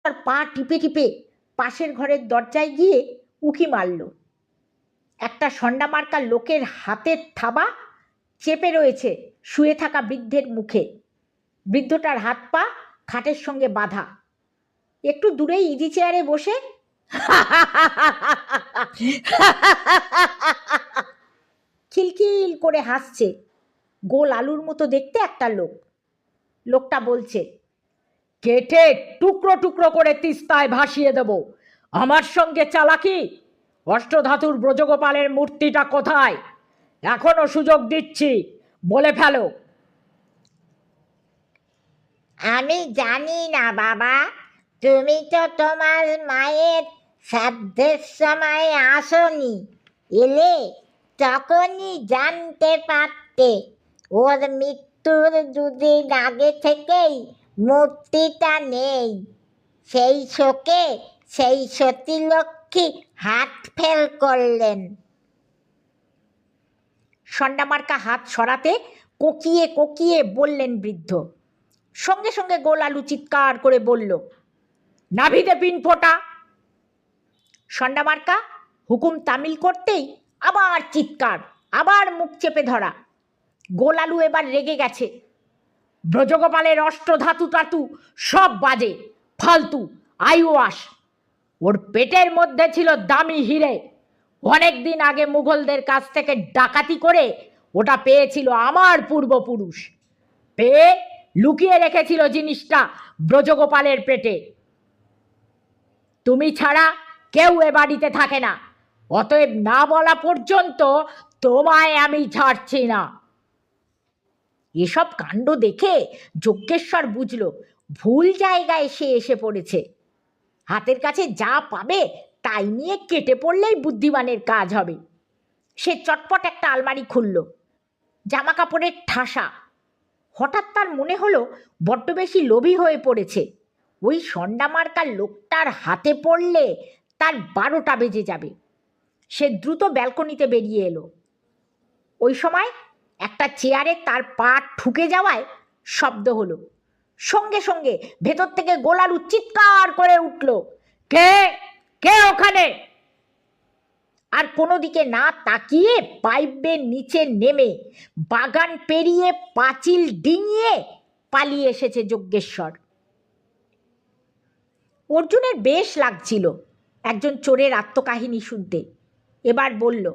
তার পা টিপে টিপে পাশের ঘরের দরজায় গিয়ে উঁকি মারল। একটা সন্ডামার্কা লোকের হাতের থাবা চেপে রয়েছে শুয়ে থাকা বৃদ্ধের মুখে। বৃদ্ধটার হাত পা খাটের সঙ্গে বাঁধা। একটু দূরেই ইজি চেয়ারে বসে খিলখিল করে হাসছে গোল আলুর মতো দেখতে একটা লোক। লোকটা বলছে, কেটে টুকরো টুকরো করে তিস্তায় ভাসিয়ে দেব। আমার সঙ্গে চালাকি? অষ্টধাতুর ব্রজগোপালের মূর্তিটা কোথায়? এখনো সুযোগ দিচ্ছি, বলে ফেলো। আমি জানি না বাবা, তুমি তো তোমার মায়ের শ্রাদ্ধের সময় আসনি। এলে তখনই জানতে পারতে। ওর মৃত্যুর দুদিন আগে থেকেই মূর্তিটা নেই। সেই শোকে সেই সতীলক্ষ্মী হাত ফেল করলেন। সন্ডামার্কা হাত সরাতে কোকিয়ে কোকিয়ে বললেন বৃদ্ধ। সঙ্গে সঙ্গে গোল আলু চিৎকার করে বলল, নাভিতে পিন ফোটা। সন্ডামার্কা হুকুম তামিল করতেই আবার চিৎকার, আবার মুখ চেপে ধরা। গোল আলু এবার রেগে গেছে। ব্রজগোপালের অষ্টধাতু টাতু সব বাজে, ফালতু, আইওয়াস। ওর পেটের মধ্যে ছিল দামি হিরে। অনেক দিন আগে মুঘলদের কাছ থেকে ডাকাতি করে ওটা পেয়েছিল আমার পূর্বপুরুষ। পেয়ে লুকিয়ে রেখেছিল জিনিসটা ব্রজগোপালের পেটে। তুমি ছাড়া কেউ এ বাড়িতে থাকে না, অতএব না বলা পর্যন্ত তোমায় আমি ছাড়ছি না। এসব কাণ্ড দেখে যজ্ঞেশ্বর বুঝল ভুল জায়গায় সে এসে পড়েছে। হাতের কাছে যা পাবে তাই নিয়ে কেটে পড়লেই বুদ্ধিমানের কাজ হবে। সে চটপট একটা আলমারি খুলল, জামা কাপড়ের ঠাসা। হঠাৎ তার মনে হলো বড্ড বেশি লোভী হয়ে পড়েছে। ওই সন্ডামার্কার লোকটার হাতে পড়লে তার 12টা বেজে যাবে। সে দ্রুত ব্যালকনিতে বেরিয়ে এলো। ওই সময় একটা চেয়ারে তার পা ঠুকে যাওয়ায় শব্দ হলো। সঙ্গে সঙ্গে ভেতর থেকে গোল আলু চিৎকার করে উঠল, কে কে ওখানে? আর কোনো দিকে না তাকিয়ে পাইপের নিচে নেমে বাগান পেরিয়ে পাঁচিল ডিঙিয়ে পালিয়ে এসেছে যজ্ঞেশ্বর। অর্জুনের বেশ লাগছিল একজন চোরের আত্মকাহিনী শুনতে। এবার বলল,